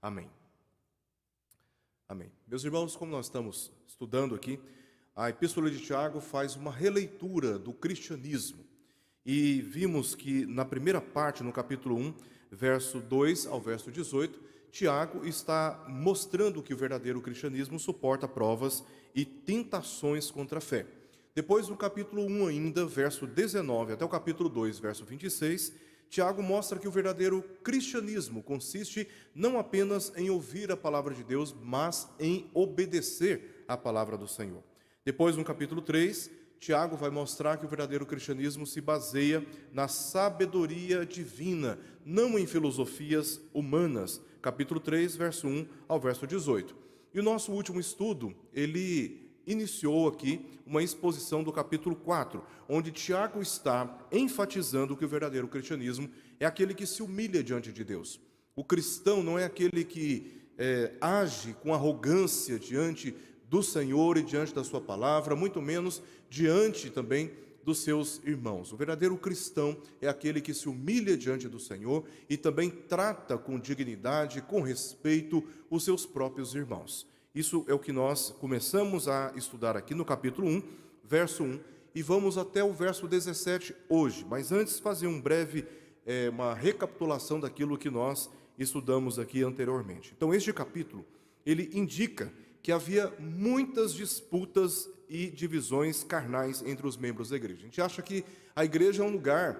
Amém. Amém. Meus irmãos, como nós estamos estudando aqui, a Epístola de Tiago faz uma releitura do cristianismo. E vimos que na primeira parte, no capítulo 1, verso 2 ao verso 18, Tiago está mostrando que o verdadeiro cristianismo suporta provas e tentações contra a fé. Depois, no capítulo 1 ainda, verso 19 até o capítulo 2, verso 26, Tiago mostra que o verdadeiro cristianismo consiste não apenas em ouvir a palavra de Deus, mas em obedecer à palavra do Senhor. Depois, no capítulo 3, Tiago vai mostrar que o verdadeiro cristianismo se baseia na sabedoria divina, não em filosofias humanas. Capítulo 3, verso 1 ao verso 18. E o nosso último estudo, ele iniciou aqui uma exposição do capítulo 4, onde Tiago está enfatizando que o verdadeiro cristianismo é aquele que se humilha diante de Deus. O cristão não é aquele que age com arrogância diante do Senhor e diante da sua palavra, muito menos diante também dos seus irmãos. O verdadeiro cristão é aquele que se humilha diante do Senhor e também trata com dignidade, com respeito, os seus próprios irmãos. Isso é o que nós começamos a estudar aqui no capítulo 1, verso 1, e vamos até o verso 17 hoje. Mas antes, fazer uma recapitulação daquilo que nós estudamos aqui anteriormente. Então, este capítulo, ele indica que havia muitas disputas e divisões carnais entre os membros da igreja. A gente acha que a igreja é um lugar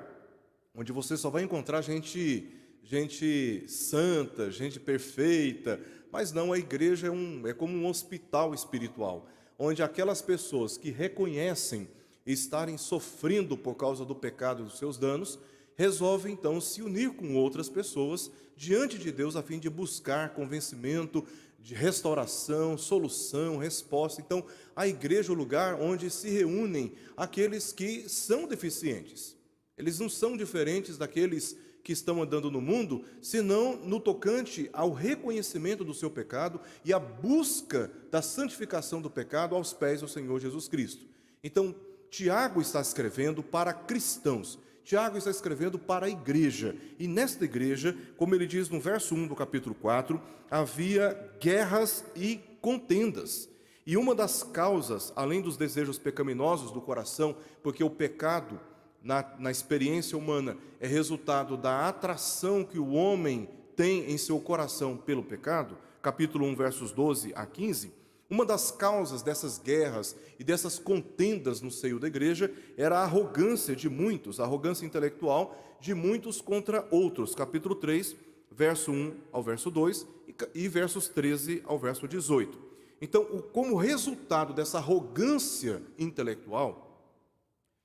onde você só vai encontrar gente santa, gente perfeita, mas não, a igreja é como um hospital espiritual, onde aquelas pessoas que reconhecem estarem sofrendo por causa do pecado e dos seus danos, resolvem então se unir com outras pessoas diante de Deus a fim de buscar convencimento, de restauração, solução, resposta. Então, a igreja é o lugar onde se reúnem aqueles que são deficientes. Eles não são diferentes daqueles que estão andando no mundo, senão no tocante ao reconhecimento do seu pecado e a busca da santificação do pecado aos pés do Senhor Jesus Cristo. Então, Tiago está escrevendo para cristãos. Tiago está escrevendo para a igreja, e nesta igreja, como ele diz no verso 1 do capítulo 4, havia guerras e contendas. E uma das causas, além dos desejos pecaminosos do coração, porque o pecado, na experiência humana, é resultado da atração que o homem tem em seu coração pelo pecado, capítulo 1, versos 12 a 15, uma das causas dessas guerras e dessas contendas no seio da igreja era a arrogância de muitos, a arrogância intelectual de muitos contra outros. Capítulo 3, verso 1 ao verso 2 e versos 13 ao verso 18. Então, como resultado dessa arrogância intelectual,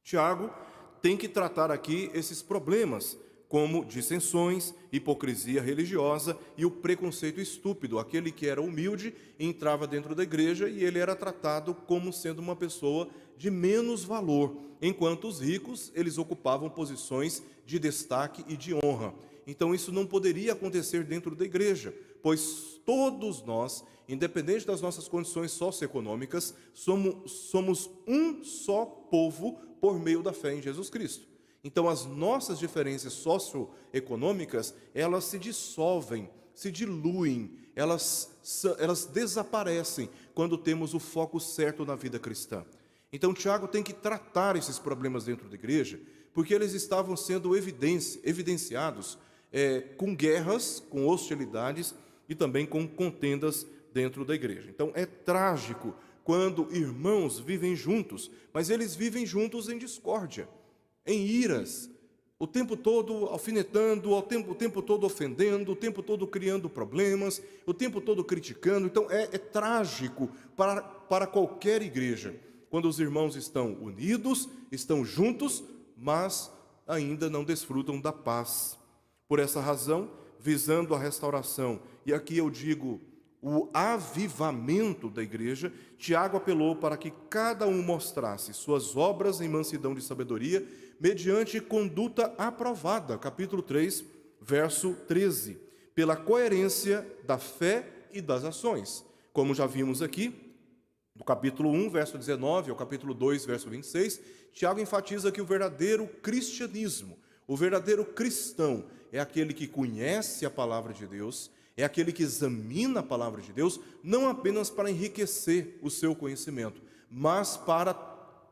Tiago tem que tratar aqui esses problemas, como dissensões, hipocrisia religiosa e o preconceito estúpido. Aquele que era humilde entrava dentro da igreja e ele era tratado como sendo uma pessoa de menos valor, enquanto os ricos, eles ocupavam posições de destaque e de honra. Então isso não poderia acontecer dentro da igreja, pois todos nós, independente das nossas condições socioeconômicas, somos um só povo por meio da fé em Jesus Cristo. Então, as nossas diferenças socioeconômicas, elas se dissolvem, se diluem, elas desaparecem quando temos o foco certo na vida cristã. Então, Tiago tem que tratar esses problemas dentro da igreja, porque eles estavam sendo evidenciados com guerras, com hostilidades e também com contendas dentro da igreja. Então, é trágico quando irmãos vivem juntos, mas eles vivem juntos em discórdia, em iras, o tempo todo alfinetando, o tempo todo ofendendo, o tempo todo criando problemas, o tempo todo criticando. Então é trágico para qualquer igreja, quando os irmãos estão unidos, estão juntos, mas ainda não desfrutam da paz. Por essa razão, visando a restauração, e aqui eu digo o avivamento da igreja, Tiago apelou para que cada um mostrasse suas obras em mansidão de sabedoria, mediante conduta aprovada, capítulo 3, verso 13, pela coerência da fé e das ações. Como já vimos aqui, do capítulo 1, verso 19, ao capítulo 2, verso 26, Tiago enfatiza que o verdadeiro cristianismo, o verdadeiro cristão, é aquele que conhece a palavra de Deus, é aquele que examina a palavra de Deus, não apenas para enriquecer o seu conhecimento, mas para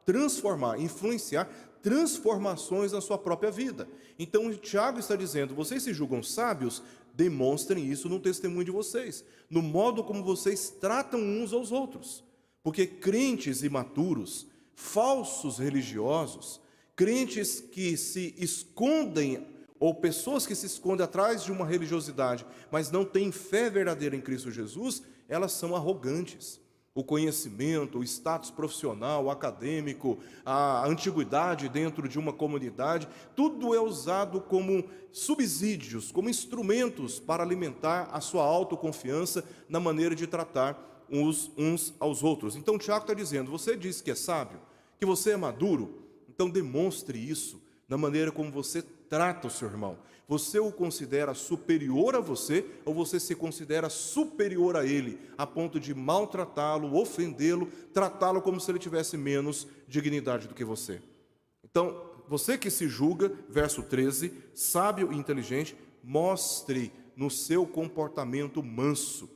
transformar, influenciar transformações na sua própria vida. Então, Tiago está dizendo: vocês se julgam sábios, demonstrem isso no testemunho de vocês, no modo como vocês tratam uns aos outros. Porque crentes imaturos, falsos religiosos, crentes que se escondem, ou pessoas que se escondem atrás de uma religiosidade, mas não têm fé verdadeira em Cristo Jesus, elas são arrogantes. O conhecimento, o status profissional, o acadêmico, a antiguidade dentro de uma comunidade, tudo é usado como subsídios, como instrumentos para alimentar a sua autoconfiança na maneira de tratar uns aos outros. Então Tiago está dizendo: você diz que é sábio, que você é maduro, então demonstre isso na maneira como você trata o seu irmão. Você o considera superior a você, ou você se considera superior a ele, a ponto de maltratá-lo, ofendê-lo, tratá-lo como se ele tivesse menos dignidade do que você? Então, você que se julga, verso 13, sábio e inteligente, mostre no seu comportamento manso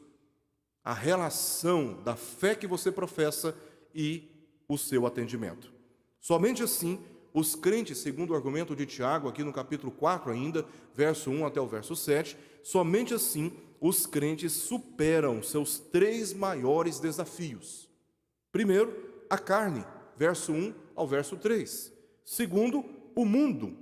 a relação da fé que você professa e o seu atendimento. Somente assim, os crentes, segundo o argumento de Tiago, aqui no capítulo 4 ainda, verso 1 até o verso 7, somente assim os crentes superam seus 3 maiores desafios. Primeiro, a carne, verso 1 ao verso 3. Segundo, o mundo,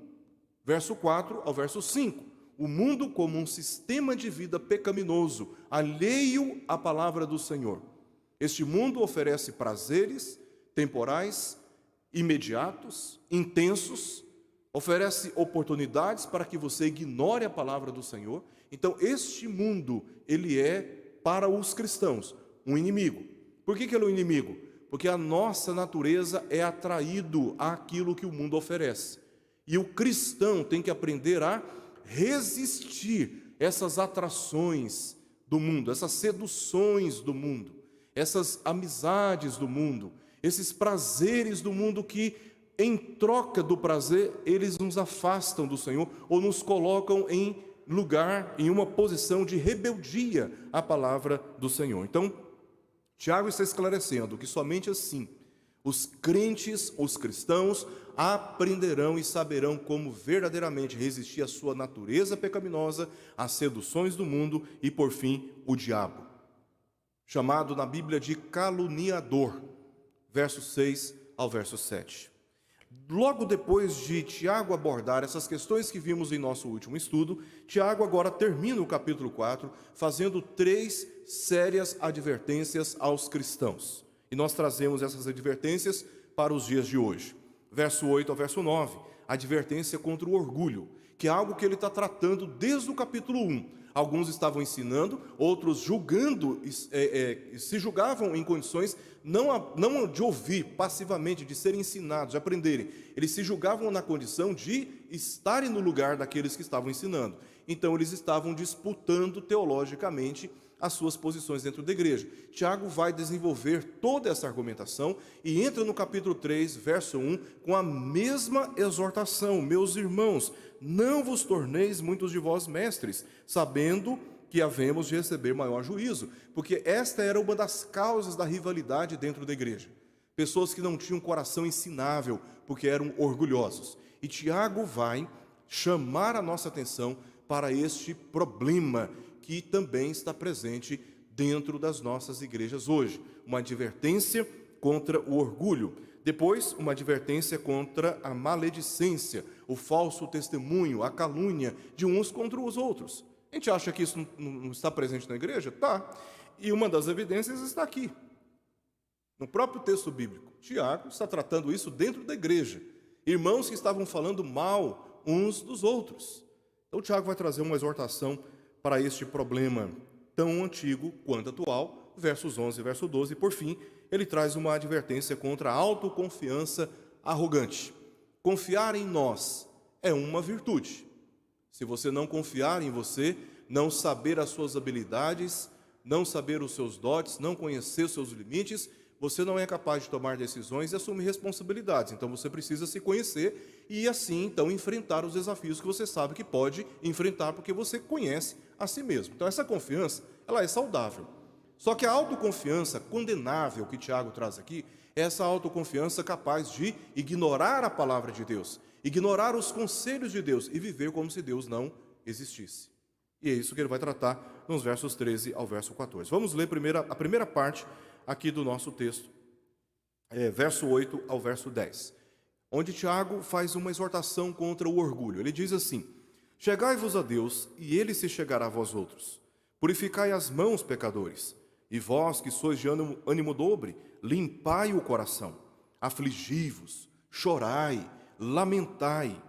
verso 4 ao verso 5. O mundo como um sistema de vida pecaminoso, alheio à palavra do Senhor. Este mundo oferece prazeres temporais, imediatos, intensos, oferece oportunidades para que você ignore a palavra do Senhor. Então, este mundo, ele é, para os cristãos, um inimigo. Por que ele é um inimigo? Porque a nossa natureza é atraído àquilo que o mundo oferece. E o cristão tem que aprender a resistir essas atrações do mundo, essas seduções do mundo, essas amizades do mundo, esses prazeres do mundo que, em troca do prazer, eles nos afastam do Senhor ou nos colocam em lugar, em uma posição de rebeldia à palavra do Senhor. Então, Tiago está esclarecendo que somente assim os crentes, os cristãos, aprenderão e saberão como verdadeiramente resistir à sua natureza pecaminosa, às seduções do mundo e, por fim, o diabo, chamado na Bíblia de caluniador. Verso 6 ao verso 7. Logo depois de Tiago abordar essas questões que vimos em nosso último estudo, Tiago agora termina o capítulo 4, fazendo 3 sérias advertências aos cristãos. E nós trazemos essas advertências para os dias de hoje. Verso 8 ao verso 9, advertência contra o orgulho, que é algo que ele está tratando desde o capítulo 1. Alguns estavam ensinando, outros julgando, se julgavam em condições não de ouvir passivamente, de serem ensinados, de aprenderem. Eles se julgavam na condição de estarem no lugar daqueles que estavam ensinando. Então, eles estavam disputando teologicamente as suas posições dentro da igreja. Tiago vai desenvolver toda essa argumentação e entra no capítulo 3, verso 1, com a mesma exortação: meus irmãos, não vos torneis muitos de vós mestres, sabendo que havemos de receber maior juízo, porque esta era uma das causas da rivalidade dentro da igreja. Pessoas que não tinham coração ensinável, porque eram orgulhosos. E Tiago vai chamar a nossa atenção para este problema que também está presente dentro das nossas igrejas hoje. Uma advertência contra o orgulho. Depois, uma advertência contra a maledicência, o falso testemunho, a calúnia de uns contra os outros. A gente acha que isso não está presente na igreja? Tá. E uma das evidências está aqui, no próprio texto bíblico. Tiago está tratando isso dentro da igreja. Irmãos que estavam falando mal uns dos outros. Então, Tiago vai trazer uma exortação para este problema tão antigo quanto atual, versos 11 e verso 12, e por fim, ele traz uma advertência contra a autoconfiança arrogante. Confiar em nós é uma virtude. Se você não confiar em você, não saber as suas habilidades, não saber os seus dotes, não conhecer os seus limites, você não é capaz de tomar decisões e assumir responsabilidades. Então você precisa se conhecer e assim então enfrentar os desafios que você sabe que pode enfrentar, porque você conhece a si mesmo. Então essa confiança, ela é saudável. Só que a autoconfiança condenável que Tiago traz aqui, é essa autoconfiança capaz de ignorar a palavra de Deus, ignorar os conselhos de Deus e viver como se Deus não existisse. E é isso que ele vai tratar nos versos 13 ao verso 14. Vamos ler a primeira parte aqui do nosso texto, verso 8 ao verso 10, onde Tiago faz uma exortação contra o orgulho. Ele diz assim: chegai-vos a Deus, e ele se chegará a vós outros. Purificai as mãos, pecadores, e vós que sois de ânimo dobre, limpai o coração. Afligi-vos, chorai, lamentai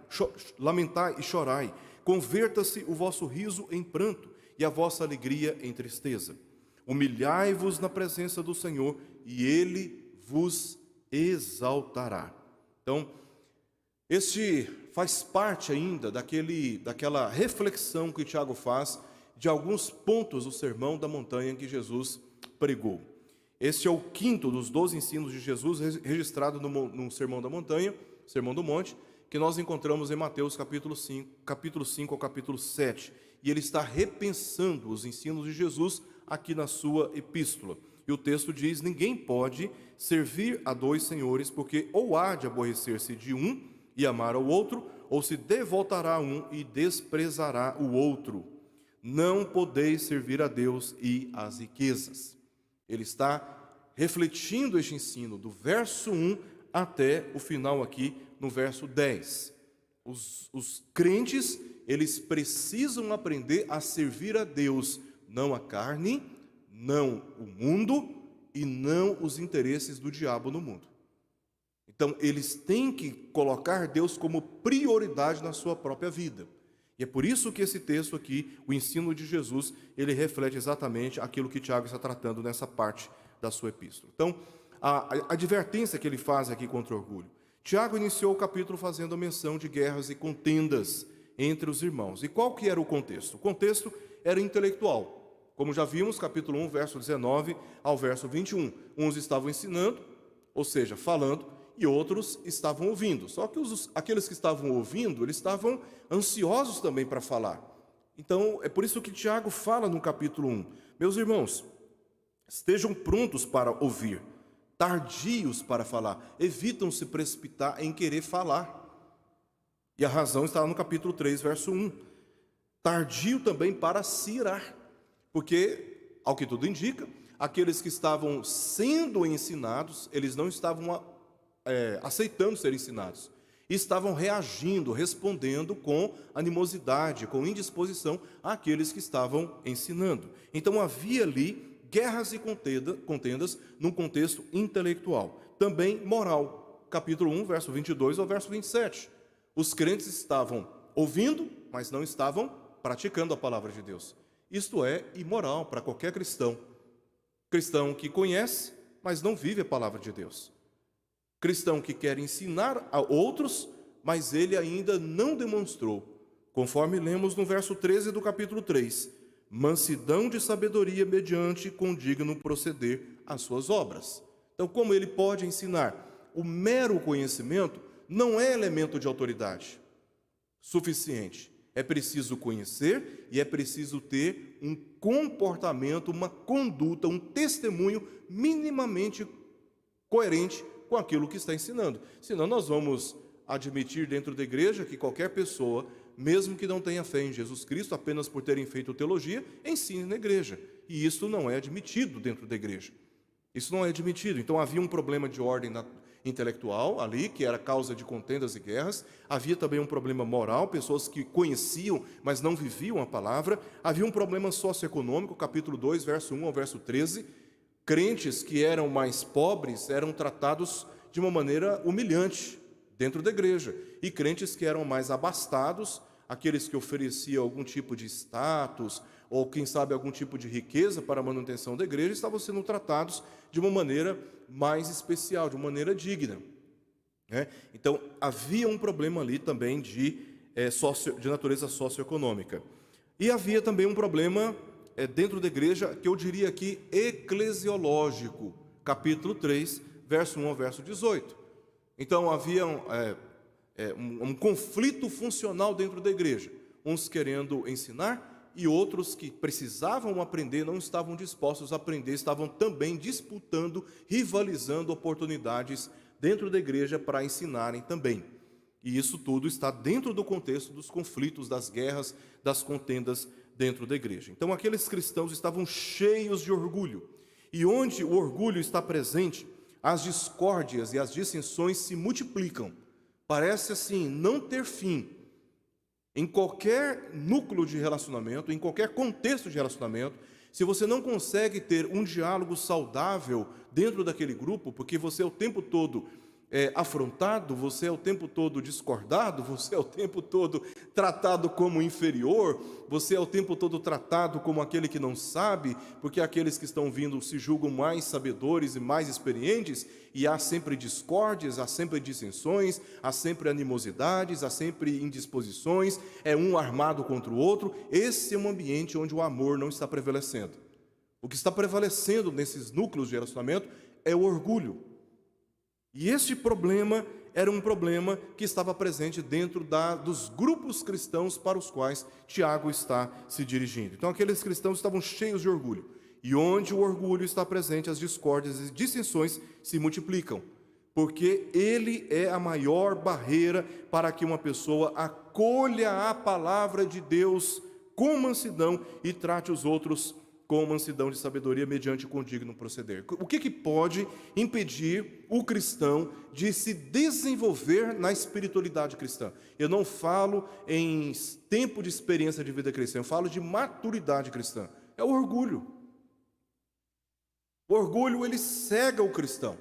e chorai. Converta-se o vosso riso em pranto e a vossa alegria em tristeza. Humilhai-vos na presença do Senhor, e ele vos exaltará. Então, este faz parte ainda daquela reflexão que Tiago faz de alguns pontos do Sermão da Montanha que Jesus pregou. Este é o quinto dos 12 ensinos de Jesus registrado no Sermão da Montanha, Sermão do Monte, que nós encontramos em Mateus capítulo 5 ao capítulo 7. E ele está repensando os ensinos de Jesus aqui na sua epístola. E o texto diz: ninguém pode servir a dois senhores, porque ou há de aborrecer-se de um e amar ao outro, ou se devotará a um e desprezará o outro. Não podeis servir a Deus e às riquezas. Ele está refletindo este ensino do verso 1 até o final aqui no verso 10. Os crentes, eles precisam aprender a servir a Deus, não a carne, não o mundo e não os interesses do diabo no mundo. Então, eles têm que colocar Deus como prioridade na sua própria vida. E é por isso que esse texto aqui, o ensino de Jesus, ele reflete exatamente aquilo que Tiago está tratando nessa parte da sua epístola. Então, a advertência que ele faz aqui contra o orgulho. Tiago iniciou o capítulo fazendo a menção de guerras e contendas entre os irmãos. E qual que era o contexto? O contexto era intelectual. Como já vimos, capítulo 1, verso 19 ao verso 21. Uns estavam ensinando, ou seja, falando, e outros estavam ouvindo. Só que aqueles que estavam ouvindo, eles estavam ansiosos também para falar. Então, é por isso que Tiago fala no capítulo 1. Meus irmãos, estejam prontos para ouvir, tardios para falar, evitam se precipitar em querer falar. E a razão está no capítulo 3, verso 1. Tardio também para se irar, porque, ao que tudo indica, aqueles que estavam sendo ensinados, eles não estavam aceitando ser ensinados, estavam reagindo, respondendo com animosidade, com indisposição àqueles que estavam ensinando. Então havia ali guerras e contendas num contexto intelectual, também moral. Capítulo 1, verso 22 ao verso 27. Os crentes estavam ouvindo, mas não estavam praticando a palavra de Deus. Isto é imoral para qualquer cristão. Cristão que conhece, mas não vive a palavra de Deus. Cristão que quer ensinar a outros, mas ele ainda não demonstrou. Conforme lemos no verso 13 do capítulo 3, mansidão de sabedoria mediante condigno proceder às suas obras. Então, como ele pode ensinar? O mero conhecimento não é elemento de autoridade suficiente. É preciso conhecer e é preciso ter um comportamento, uma conduta, um testemunho minimamente coerente com aquilo que está ensinando. Senão nós vamos admitir dentro da igreja que qualquer pessoa, mesmo que não tenha fé em Jesus Cristo, apenas por terem feito teologia, ensine na igreja. E isso não é admitido dentro da igreja. Isso não é admitido. Então havia um problema de ordem intelectual ali, que era causa de contendas e guerras. Havia também um problema moral, pessoas que conheciam, mas não viviam a palavra. Havia um problema socioeconômico, capítulo 2, verso 1 ao verso 13. Crentes que eram mais pobres eram tratados de uma maneira humilhante dentro da igreja. E crentes que eram mais abastados, aqueles que ofereciam algum tipo de status, ou quem sabe algum tipo de riqueza para a manutenção da igreja, estavam sendo tratados de uma maneira mais especial, de uma maneira digna. Então, havia um problema ali também de natureza socioeconômica. E havia também um problema dentro da igreja, que eu diria aqui, eclesiológico, capítulo 3, verso 1 ao verso 18. Então, havia um conflito funcional dentro da igreja, uns querendo ensinar e outros que precisavam aprender não estavam dispostos a aprender, estavam também disputando, rivalizando oportunidades dentro da igreja para ensinarem também. E isso tudo está dentro do contexto dos conflitos, das guerras, das contendas dentro da igreja. Então aqueles cristãos estavam cheios de orgulho. E onde o orgulho está presente, as discórdias e as dissensões se multiplicam. Parece assim não ter fim. Em qualquer núcleo de relacionamento, em qualquer contexto de relacionamento, se você não consegue ter um diálogo saudável dentro daquele grupo, porque você é o tempo todo afrontado, você é o tempo todo discordado, você é o tempo todo tratado como inferior, você é o tempo todo tratado como aquele que não sabe, porque aqueles que estão vindo se julgam mais sabedores e mais experientes, e há sempre discórdias, há sempre dissensões, há sempre animosidades, há sempre indisposições, é um armado contra o outro. Esse é um ambiente onde o amor não está prevalecendo. O que está prevalecendo nesses núcleos de relacionamento é o orgulho. E este problema era um problema que estava presente dentro dos grupos cristãos para os quais Tiago está se dirigindo. Então aqueles cristãos estavam cheios de orgulho. E onde o orgulho está presente, as discórdias e dissensões se multiplicam. Porque ele é a maior barreira para que uma pessoa acolha a palavra de Deus com mansidão e trate os outros com mansidão de sabedoria mediante o condigno proceder. O que pode impedir o cristão de se desenvolver na espiritualidade cristã? Eu não falo em tempo de experiência de vida cristã, eu falo de maturidade cristã. É o orgulho. O orgulho, ele cega o cristão.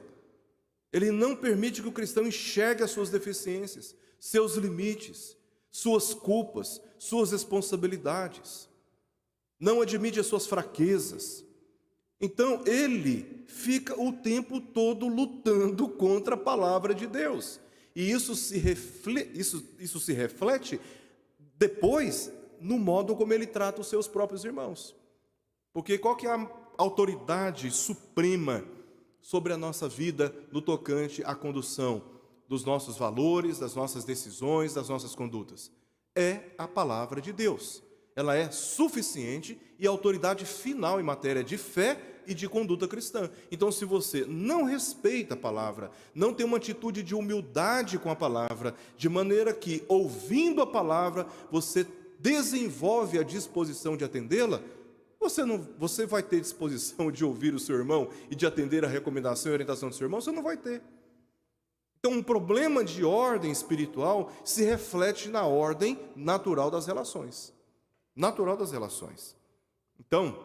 Ele não permite que o cristão enxergue as suas deficiências, seus limites, suas culpas, suas responsabilidades. Não admite as suas fraquezas. Então, ele fica o tempo todo lutando contra a palavra de Deus. E isso se reflete depois no modo como ele trata os seus próprios irmãos. Porque qual que é a autoridade suprema sobre a nossa vida no tocante à condução dos nossos valores, das nossas decisões, das nossas condutas? É a palavra de Deus. Ela é suficiente e autoridade final em matéria de fé e de conduta cristã. Então, se você não respeita a palavra, não tem uma atitude de humildade com a palavra, de maneira que, ouvindo a palavra, você desenvolve a disposição de atendê-la, você vai ter disposição de ouvir o seu irmão e de atender a recomendação e orientação do seu irmão? Você não vai ter. Então, um problema de ordem espiritual se reflete na ordem natural das relações. Natural das relações. Então,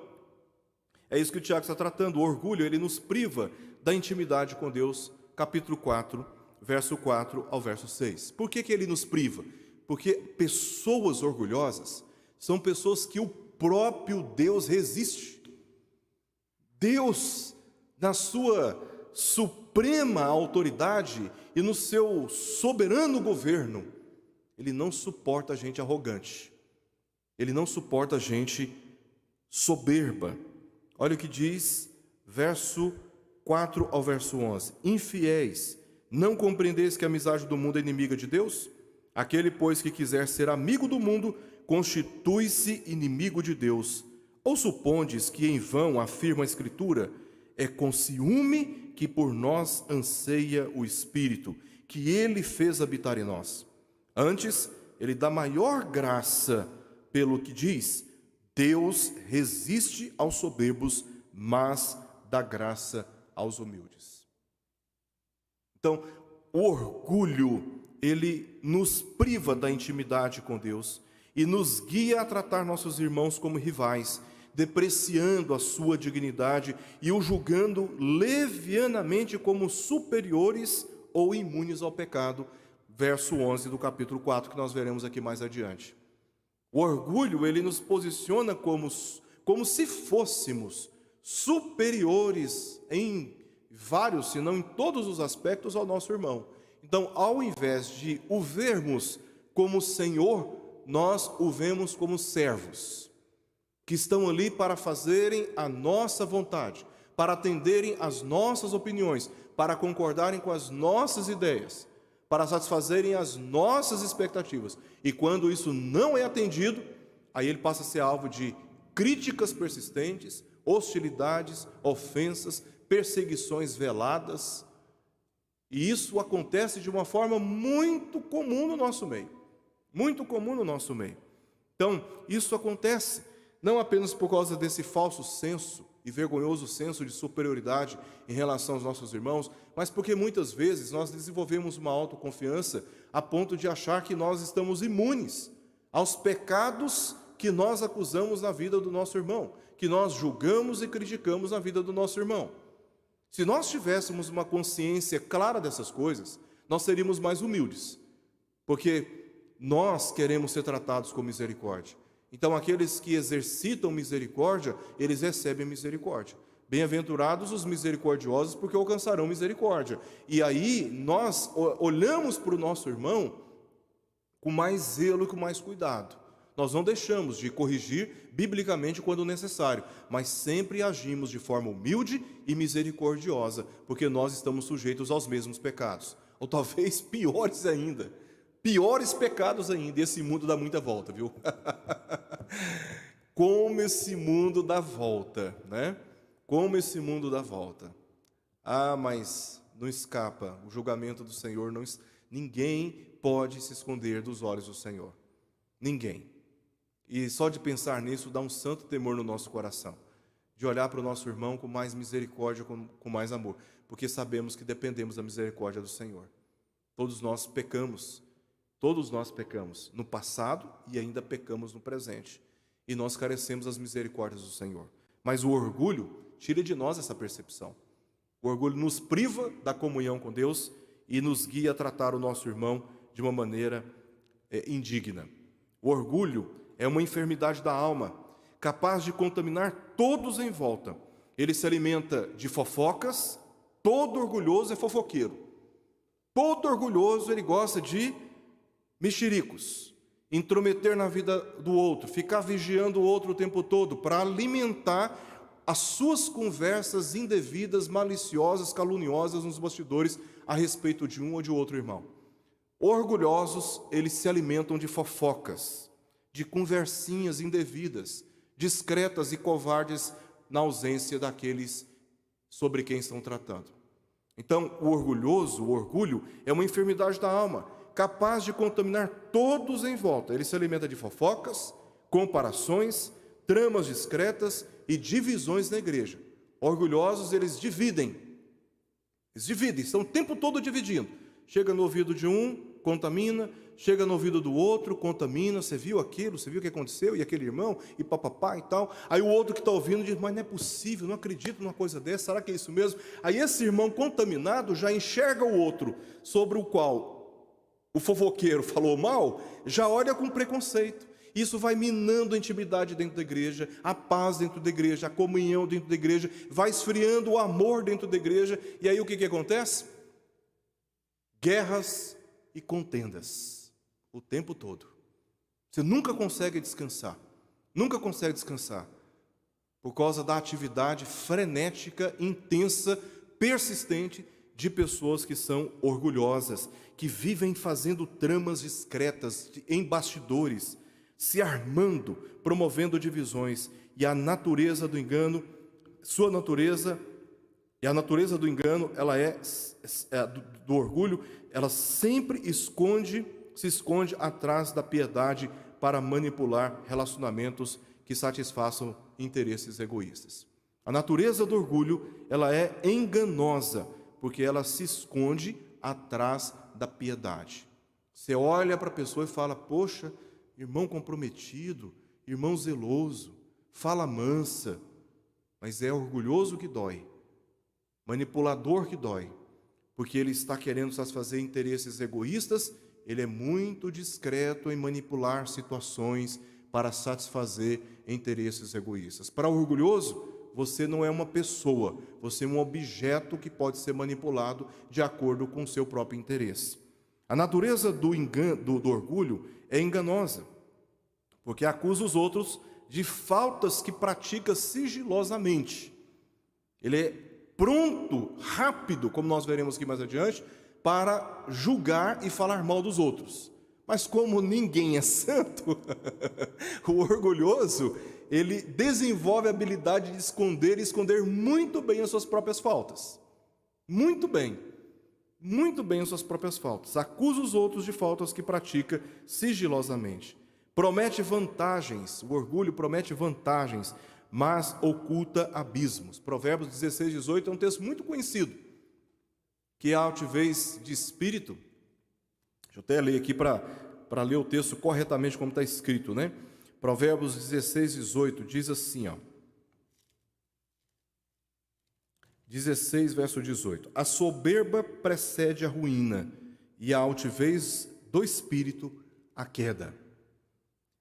é isso que o Tiago está tratando. O orgulho, ele nos priva da intimidade com Deus, capítulo 4, verso 4 ao verso 6. Por que ele nos priva? Porque pessoas orgulhosas são pessoas que o próprio Deus resiste. Deus, na sua suprema autoridade e no seu soberano governo, ele não suporta a gente arrogante. Ele não suporta a gente soberba. Olha o que diz, verso 4 ao verso 11. Infiéis, não compreendeis que a amizade do mundo é inimiga de Deus? Aquele, pois, que quiser ser amigo do mundo, constitui-se inimigo de Deus. Ou supondes que em vão afirma a Escritura, é com ciúme que por nós anseia o Espírito, que ele fez habitar em nós. Antes, ele dá maior graça, pelo que diz, Deus resiste aos soberbos, mas dá graça aos humildes. Então, o orgulho, ele nos priva da intimidade com Deus e nos guia a tratar nossos irmãos como rivais, depreciando a sua dignidade e o julgando levianamente como superiores ou imunes ao pecado. Verso 11 do capítulo 4, que nós veremos aqui mais adiante. O orgulho, ele nos posiciona como se fôssemos superiores em vários, se não em todos os aspectos, ao nosso irmão. Então, ao invés de o vermos como Senhor, nós o vemos como servos, que estão ali para fazerem a nossa vontade, para atenderem às nossas opiniões, para concordarem com as nossas ideias, para satisfazerem as nossas expectativas. E quando isso não é atendido, aí ele passa a ser alvo de críticas persistentes, hostilidades, ofensas, perseguições veladas. E isso acontece de uma forma muito comum no nosso meio. Muito comum no nosso meio. Então, isso acontece não apenas por causa desse falso senso e vergonhoso senso de superioridade em relação aos nossos irmãos, mas porque muitas vezes nós desenvolvemos uma autoconfiança a ponto de achar que nós estamos imunes aos pecados que nós acusamos na vida do nosso irmão, que nós julgamos e criticamos na vida do nosso irmão. Se nós tivéssemos uma consciência clara dessas coisas, nós seríamos mais humildes, porque nós queremos ser tratados com misericórdia. Então, aqueles que exercitam misericórdia, eles recebem misericórdia. Bem-aventurados os misericordiosos, porque alcançarão misericórdia. E aí, nós olhamos para o nosso irmão com mais zelo e com mais cuidado. Nós não deixamos de corrigir biblicamente quando necessário, mas sempre agimos de forma humilde e misericordiosa, porque nós estamos sujeitos aos mesmos pecados, ou talvez piores ainda. Piores pecados ainda, e esse mundo dá muita volta, viu? Como esse mundo dá volta, né? Como esse mundo dá volta. Ah, mas não escapa, o julgamento do Senhor, ninguém pode se esconder dos olhos do Senhor. Ninguém. E só de pensar nisso dá um santo temor no nosso coração, de olhar para o nosso irmão com mais misericórdia, com mais amor, porque sabemos que dependemos da misericórdia do Senhor. Todos nós pecamos no passado e ainda pecamos no presente. E nós carecemos das misericórdias do Senhor. Mas o orgulho tira de nós essa percepção. O orgulho nos priva da comunhão com Deus e nos guia a tratar o nosso irmão de uma maneira indigna. O orgulho é uma enfermidade da alma, capaz de contaminar todos em volta. Ele se alimenta de fofocas. Todo orgulhoso é fofoqueiro. Todo orgulhoso, ele gosta de mexericos, intrometer na vida do outro, ficar vigiando o outro o tempo todo, para alimentar as suas conversas indevidas, maliciosas, caluniosas nos bastidores a respeito de um ou de outro irmão. Orgulhosos, eles se alimentam de fofocas, de conversinhas indevidas, discretas e covardes na ausência daqueles sobre quem estão tratando. Então, o orgulho é uma enfermidade da alma, capaz de contaminar todos em volta. Ele se alimenta de fofocas, comparações, tramas discretas e divisões na igreja. Orgulhosos, eles dividem, estão o tempo todo dividindo. Chega no ouvido de um, contamina, chega no ouvido do outro, contamina. Você viu aquilo, você viu o que aconteceu, e aquele irmão, e papapá e tal. Aí o outro que está ouvindo diz, mas não é possível, não acredito numa coisa dessa, será que é isso mesmo? Aí esse irmão contaminado já enxerga o outro, sobre o qual o fofoqueiro falou mal, já olha com preconceito. Isso vai minando a intimidade dentro da igreja, a paz dentro da igreja, a comunhão dentro da igreja, vai esfriando o amor dentro da igreja. E aí o que acontece? Guerras e contendas o tempo todo. Você nunca consegue descansar, por causa da atividade frenética, intensa, persistente de pessoas que são orgulhosas, que vivem fazendo tramas discretas, em bastidores, se armando, promovendo divisões. E a natureza do engano, sua natureza, e a natureza do engano, ela do orgulho, ela sempre se esconde atrás da piedade para manipular relacionamentos que satisfaçam interesses egoístas. A natureza do orgulho, ela é enganosa, porque ela se esconde atrás da piedade. Você olha para a pessoa e fala, poxa, irmão comprometido, irmão zeloso, fala mansa, mas é orgulhoso que dói, manipulador que dói, porque ele está querendo satisfazer interesses egoístas. Ele é muito discreto em manipular situações para satisfazer interesses egoístas. Para o orgulhoso, você não é uma pessoa, você é um objeto que pode ser manipulado de acordo com o seu próprio interesse. A natureza do orgulho é enganosa, porque acusa os outros de faltas que pratica sigilosamente. Ele é pronto, rápido, como nós veremos aqui mais adiante, para julgar e falar mal dos outros. Mas como ninguém é santo, o orgulhoso, ele desenvolve a habilidade de esconder e esconder muito bem as suas próprias faltas. Muito bem as suas próprias faltas. Acusa os outros de faltas que pratica sigilosamente. Promete vantagens, o orgulho promete vantagens, mas oculta abismos. Provérbios 16, 18 é um texto muito conhecido, que a altivez de espírito, deixa eu até ler aqui para ler o texto corretamente como está escrito, né? Provérbios 16, 18 diz assim, ó. 16, verso 18. A soberba precede a ruína, e a altivez do espírito a queda.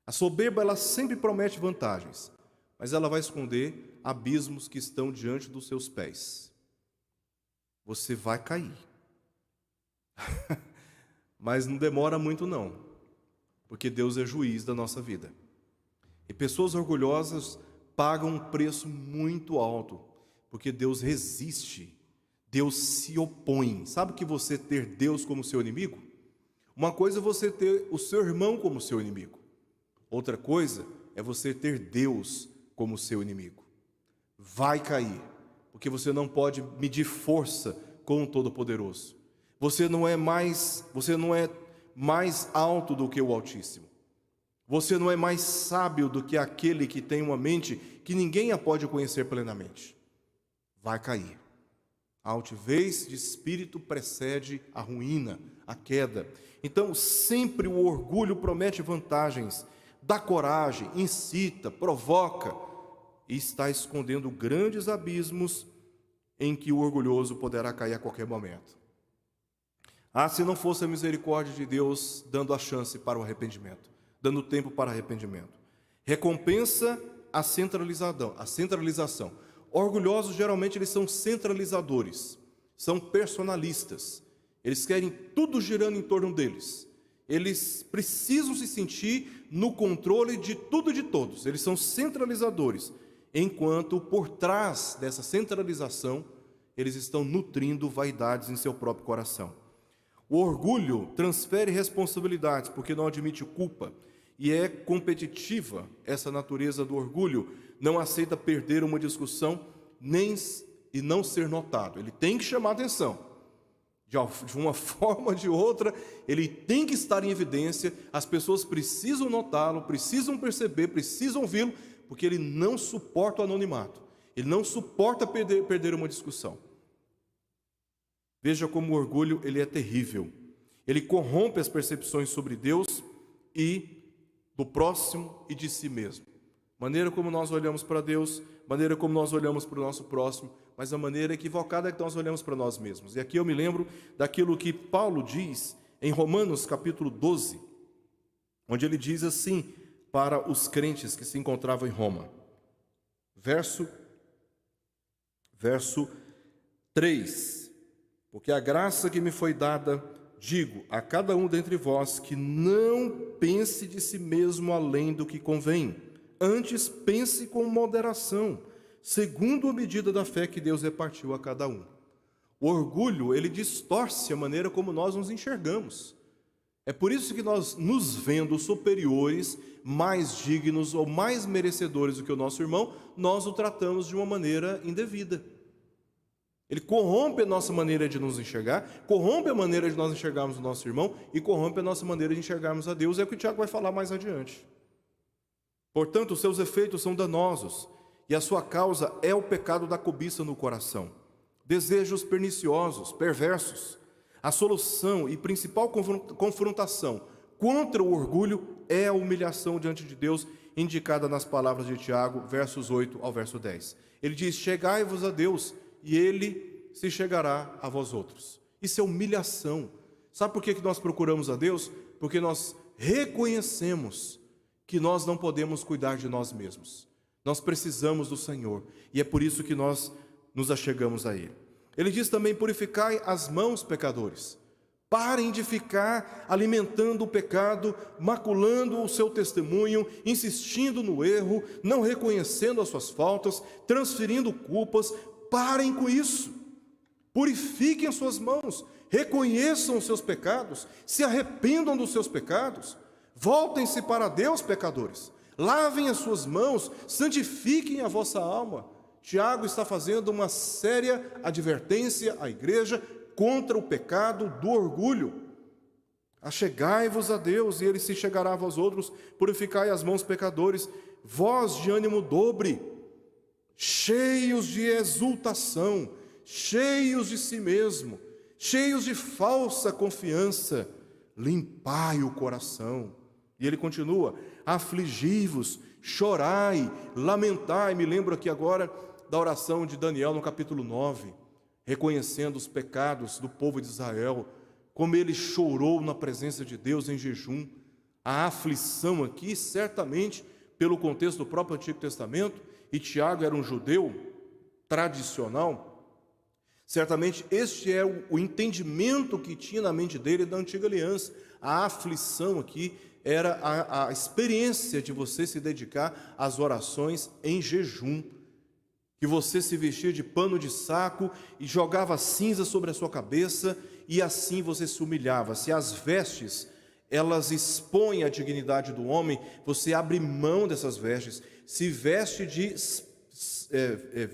A soberba, ela sempre promete vantagens, mas ela vai esconder abismos que estão diante dos seus pés. Você vai cair. Mas não demora muito não, porque Deus é juiz da nossa vida. E pessoas orgulhosas pagam um preço muito alto, porque Deus resiste, Deus se opõe. Sabe que você ter Deus como seu inimigo? Uma coisa é você ter o seu irmão como seu inimigo. Outra coisa é você ter Deus como seu inimigo. Vai cair, porque você não pode medir força com o Todo-Poderoso. Você não é mais alto do que o Altíssimo. Você não é mais sábio do que aquele que tem uma mente que ninguém a pode conhecer plenamente. Vai cair. A altivez de espírito precede a ruína, a queda. Então, sempre o orgulho promete vantagens, dá coragem, incita, provoca e está escondendo grandes abismos em que o orgulhoso poderá cair a qualquer momento. Ah, se não fosse a misericórdia de Deus dando a chance para o arrependimento, dando tempo para arrependimento. Recompensa a centralização. Orgulhosos, geralmente, eles são centralizadores, são personalistas. Eles querem tudo girando em torno deles. Eles precisam se sentir no controle de tudo e de todos. Eles são centralizadores, enquanto por trás dessa centralização, eles estão nutrindo vaidades em seu próprio coração. O orgulho transfere responsabilidades, porque não admite culpa, e é competitiva essa natureza do orgulho, não aceita perder uma discussão e não ser notado. Ele tem que chamar atenção. De uma forma ou de outra, ele tem que estar em evidência, as pessoas precisam notá-lo, precisam perceber, precisam ouvi-lo, porque ele não suporta o anonimato, ele não suporta perder uma discussão. Veja como o orgulho ele é terrível. Ele corrompe as percepções sobre Deus e do próximo e de si mesmo. Maneira como nós olhamos para Deus, maneira como nós olhamos para o nosso próximo, mas a maneira equivocada é que nós olhamos para nós mesmos. E aqui eu me lembro daquilo que Paulo diz em Romanos capítulo 12, onde ele diz assim para os crentes que se encontravam em Roma. Verso 3. Porque a graça que me foi dada, digo a cada um dentre vós que não pense de si mesmo além do que convém. Antes pense com moderação, segundo a medida da fé que Deus repartiu a cada um. O orgulho, ele distorce a maneira como nós nos enxergamos. É por isso que nós, nos vendo superiores, mais dignos ou mais merecedores do que o nosso irmão, nós o tratamos de uma maneira indevida. Ele corrompe a nossa maneira de nos enxergar, corrompe a maneira de nós enxergarmos o nosso irmão e corrompe a nossa maneira de enxergarmos a Deus. É o que o Tiago vai falar mais adiante. Portanto, os seus efeitos são danosos e a sua causa é o pecado da cobiça no coração. Desejos perniciosos, perversos. A solução e principal confrontação contra o orgulho é a humilhação diante de Deus, indicada nas palavras de Tiago, versos 8 ao verso 10. Ele diz: chegai-vos a Deus, e Ele se chegará a vós outros. Isso é humilhação. Sabe por que nós procuramos a Deus? Porque nós reconhecemos que nós não podemos cuidar de nós mesmos. Nós precisamos do Senhor, e é por isso que nós nos achegamos a Ele. Ele diz também: purificai as mãos, pecadores. Parem de ficar alimentando o pecado, maculando o seu testemunho, insistindo no erro, não reconhecendo as suas faltas, transferindo culpas. Parem com isso. Purifiquem as suas mãos. reconheçam os seus pecados, se arrependam dos seus pecados, voltem-se para Deus, pecadores, lavem as suas mãos, santifiquem a vossa alma. Tiago está fazendo uma séria advertência à igreja contra o pecado do orgulho. Achegai-vos a Deus, e Ele se chegará a vós outros. Purificai as mãos, pecadores, vós de ânimo dobre, cheios de exultação, cheios de si mesmo, cheios de falsa confiança, limpai o coração. E ele continua: afligi-vos, chorai, lamentai. Me lembro aqui agora da oração de Daniel no capítulo 9, reconhecendo os pecados do povo de Israel, como ele chorou na presença de Deus em jejum. A aflição aqui, certamente, pelo contexto do próprio Antigo Testamento, e Tiago era um judeu tradicional, certamente este é o entendimento que tinha na mente dele da Antiga Aliança. A aflição aqui era a experiência de você se dedicar às orações em jejum, que você se vestia de pano de saco e jogava cinza sobre a sua cabeça, e assim você se humilhava. Se as vestes, elas expõem a dignidade do homem, você abre mão dessas vestes, se veste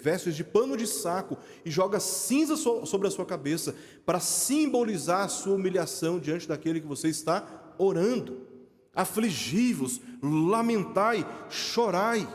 vestes de pano de saco e joga cinza sobre a sua cabeça, para simbolizar a sua humilhação diante daquele que você está orando. Afligi-vos, lamentai, chorai.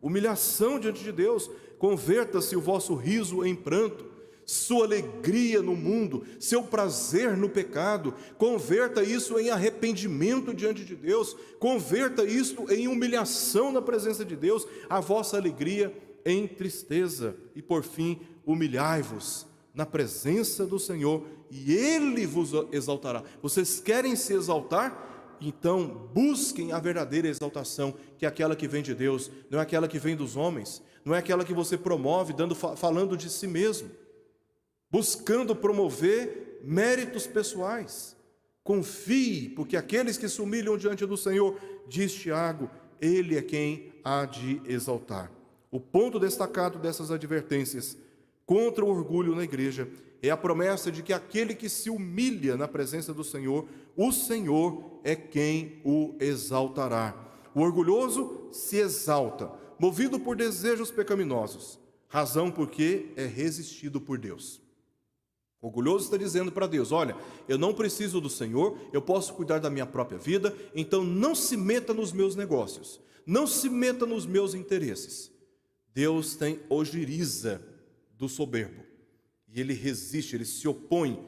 Humilhação diante de Deus. Converta-se o vosso riso em pranto, sua alegria no mundo, seu prazer no pecado. Converta isso em arrependimento diante de Deus, converta isso em humilhação na presença de Deus, a vossa alegria em tristeza. E por fim, humilhai-vos na presença do Senhor, e Ele vos exaltará. Vocês querem se exaltar? Então busquem a verdadeira exaltação, que é aquela que vem de Deus, não é aquela que vem dos homens, não é aquela que você promove falando de si mesmo, buscando promover méritos pessoais. Confie, porque aqueles que se humilham diante do Senhor, diz Tiago, Ele é quem há de exaltar. O ponto destacado dessas advertências contra o orgulho na igreja é a promessa de que aquele que se humilha na presença do Senhor, o Senhor é quem o exaltará. O orgulhoso se exalta, movido por desejos pecaminosos, razão porque é resistido por Deus. O orgulhoso está dizendo para Deus: olha, eu não preciso do Senhor, eu posso cuidar da minha própria vida, então não se meta nos meus negócios, não se meta nos meus interesses. Deus tem ojeriza do soberbo, e Ele resiste, Ele se opõe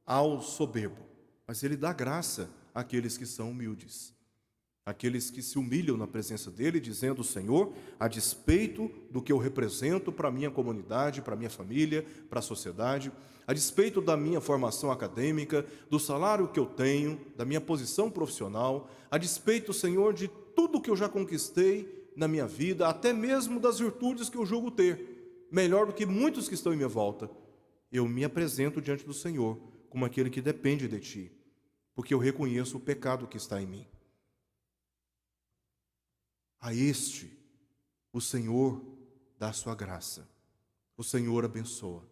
ao soberbo, mas Ele dá graça àqueles que são humildes, aqueles que se humilham na presença dEle, dizendo: Senhor, a despeito do que eu represento para a minha comunidade, para a minha família, para a sociedade, a despeito da minha formação acadêmica, do salário que eu tenho, da minha posição profissional, a despeito, Senhor, de tudo que eu já conquistei na minha vida, até mesmo das virtudes que eu julgo ter, melhor do que muitos que estão em minha volta, eu me apresento diante do Senhor como aquele que depende de Ti, porque eu reconheço o pecado que está em mim. A este, o Senhor dá a sua graça, o Senhor abençoa.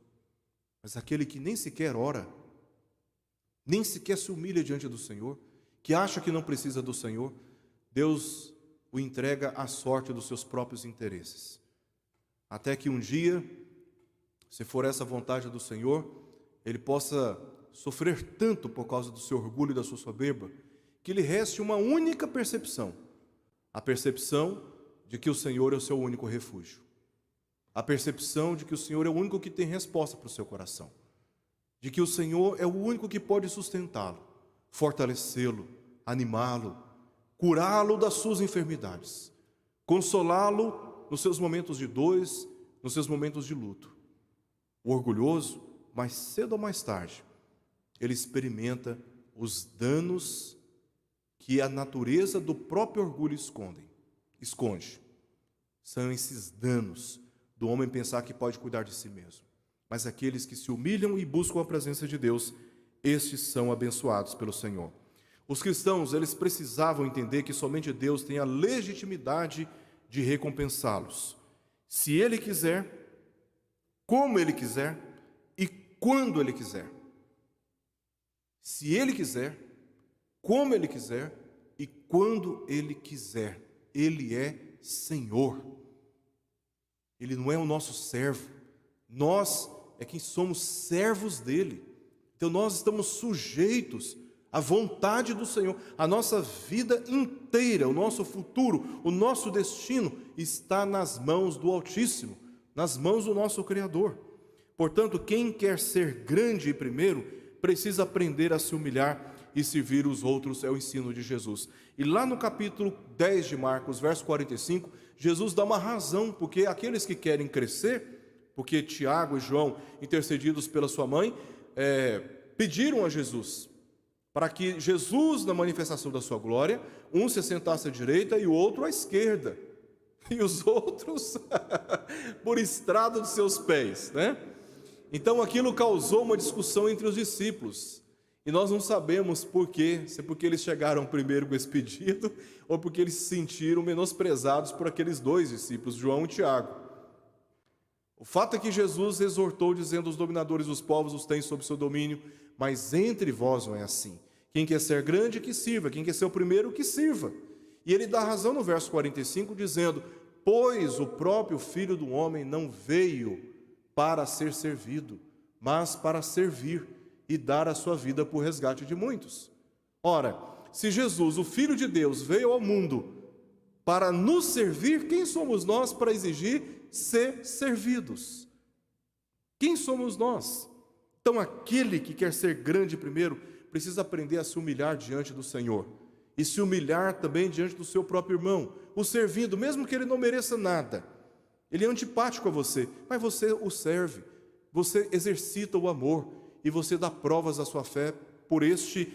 Mas aquele que nem sequer ora, nem sequer se humilha diante do Senhor, que acha que não precisa do Senhor, Deus o entrega à sorte dos seus próprios interesses. Até que um dia, se for essa vontade do Senhor, ele possa sofrer tanto por causa do seu orgulho e da sua soberba, que lhe reste uma única percepção: a percepção de que o Senhor é o seu único refúgio, a percepção de que o Senhor é o único que tem resposta para o seu coração, de que o Senhor é o único que pode sustentá-lo, fortalecê-lo, animá-lo, curá-lo das suas enfermidades, consolá-lo nos seus momentos de dores, nos seus momentos de luto. O orgulhoso, mais cedo ou mais tarde, ele experimenta os danos que a natureza do próprio orgulho esconde. São esses danos do homem pensar que pode cuidar de si mesmo. Mas aqueles que se humilham e buscam a presença de Deus, estes são abençoados pelo Senhor. Os cristãos, eles precisavam entender que somente Deus tem a legitimidade de recompensá-los, se Ele quiser, como Ele quiser e quando Ele quiser. se Ele quiser, como Ele quiser e quando Ele quiser. Ele é Senhor. Ele não é o nosso servo. Nós é quem somos servos dEle. Então nós estamos sujeitos à vontade do Senhor. A nossa vida inteira, o nosso futuro, o nosso destino está nas mãos do Altíssimo, nas mãos do nosso Criador. Portanto, quem quer ser grande e primeiro, precisa aprender a se humilhar e servir os outros, é o ensino de Jesus. E lá no capítulo 10 de Marcos, verso 45, Jesus dá uma razão, porque aqueles que querem crescer, porque Tiago e João, intercedidos pela sua mãe, pediram a Jesus, para que Jesus, na manifestação da sua glória, um se sentasse à direita e o outro à esquerda, e os outros por estrado de seus pés, né? Então aquilo causou uma discussão entre os discípulos, e nós não sabemos por quê, se é porque eles chegaram primeiro com esse pedido, ou porque eles se sentiram menosprezados por aqueles dois discípulos, João e Tiago. O fato é que Jesus exortou, dizendo: os dominadores dos povos os têm sob seu domínio, mas entre vós não é assim. Quem quer ser grande, que sirva. Quem quer ser o primeiro, que sirva. E ele dá razão no verso 45, dizendo: pois o próprio Filho do Homem não veio para ser servido, mas para servir e dar a sua vida por resgate de muitos. Ora, se Jesus, o Filho de Deus, veio ao mundo para nos servir, quem somos nós para exigir ser servidos? Quem somos nós? Então, aquele que quer ser grande primeiro, precisa aprender a se humilhar diante do Senhor, e se humilhar também diante do seu próprio irmão, o servindo, mesmo que ele não mereça nada. Ele é antipático a você, mas você o serve, você exercita o amor, e você dá provas da sua fé por este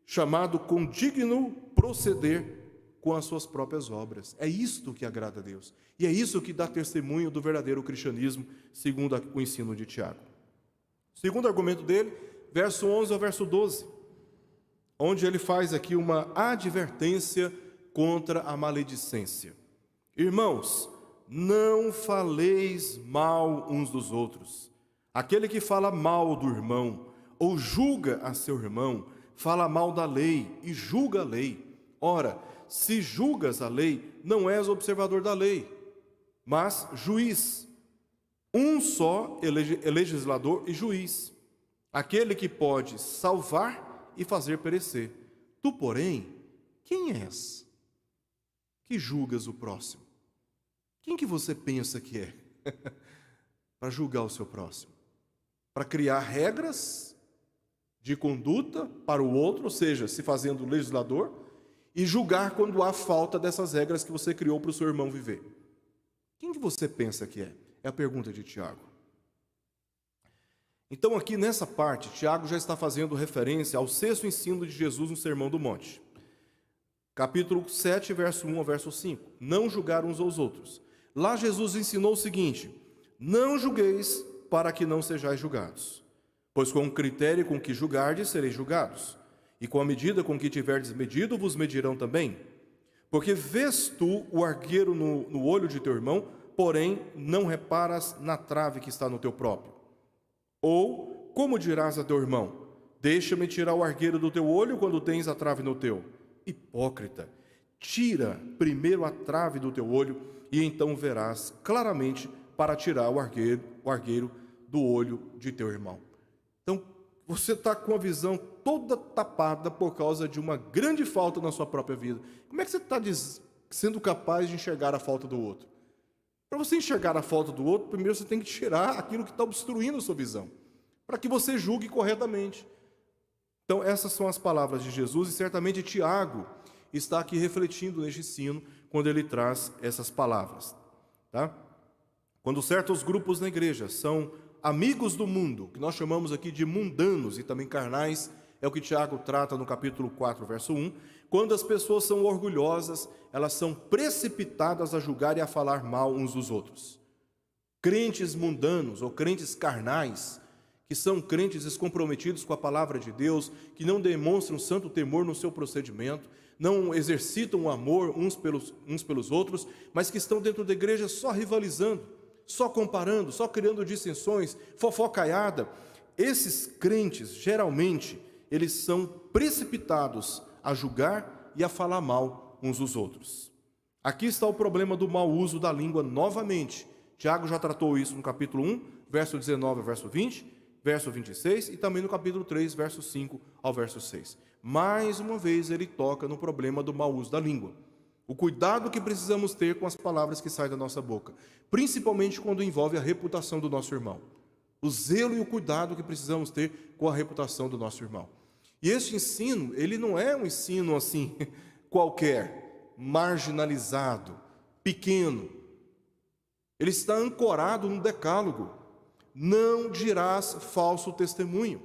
chamado condigno proceder com as suas próprias obras. É isto que agrada a Deus, e é isso que dá testemunho do verdadeiro cristianismo, segundo o ensino de Tiago. O segundo argumento dele, verso 11 ao verso 12, onde ele faz aqui uma advertência contra a maledicência. Irmãos, não faleis mal uns dos outros. Aquele que fala mal do irmão, ou julga a seu irmão, fala mal da lei e julga a lei. Ora, se julgas a lei, não és observador da lei, mas juiz. Um só é legislador e juiz, aquele que pode salvar e fazer perecer. Tu, porém, quem és que julgas o próximo? Quem que você pensa que é para julgar o seu próximo? Para criar regras de conduta para o outro, ou seja, se fazendo legislador, e julgar quando há falta dessas regras que você criou para o seu irmão viver. Quem que você pensa que é? É a pergunta de Tiago. Então aqui nessa parte, Tiago já está fazendo referência ao sexto ensino de Jesus no Sermão do Monte. Capítulo 7, verso 1 ao verso 5. Não julgar uns aos outros. Lá Jesus ensinou o seguinte: não julgueis para que não sejais julgados. Pois com o critério com que julgardes, sereis julgados. E com a medida com que tiverdes medido, vos medirão também. Porque vês tu o argueiro no olho de teu irmão, porém não reparas na trave que está no teu próprio. Ou, como dirás a teu irmão: deixa-me tirar o argueiro do teu olho quando tens a trave no teu? Hipócrita, tira primeiro a trave do teu olho, e então verás claramente para tirar o argueiro do olho de teu irmão. Então, você está com a visão toda tapada por causa de uma grande falta na sua própria vida. Como é que você está sendo capaz de enxergar a falta do outro? Para você enxergar a falta do outro, primeiro você tem que tirar aquilo que está obstruindo a sua visão, para que você julgue corretamente. Então, essas são as palavras de Jesus, e certamente Tiago está aqui refletindo neste ensino, quando ele traz essas palavras. Tá? Quando certos grupos na igreja são amigos do mundo, que nós chamamos aqui de mundanos e também carnais, é o que Tiago trata no capítulo 4, verso 1, quando as pessoas são orgulhosas, elas são precipitadas a julgar e a falar mal uns dos outros. Crentes mundanos ou crentes carnais, que são crentes descomprometidos com a palavra de Deus, que não demonstram santo temor no seu procedimento, não exercitam o amor uns pelos outros, mas que estão dentro da igreja só rivalizando, só comparando, só criando dissensões, fofocaiada. Esses crentes, geralmente, eles são precipitados a julgar e a falar mal uns dos outros. Aqui está o problema do mau uso da língua novamente. Tiago já tratou isso no capítulo 1, verso 19 ao verso 20, verso 26, e também no capítulo 3, verso 5 ao verso 6. Mais uma vez ele toca no problema do mau uso da língua. O cuidado que precisamos ter com as palavras que saem da nossa boca, principalmente quando envolve a reputação do nosso irmão. O zelo e o cuidado que precisamos ter com a reputação do nosso irmão. E este ensino, ele não é um ensino assim, qualquer, marginalizado, pequeno. Ele está ancorado no decálogo. Não dirás falso testemunho.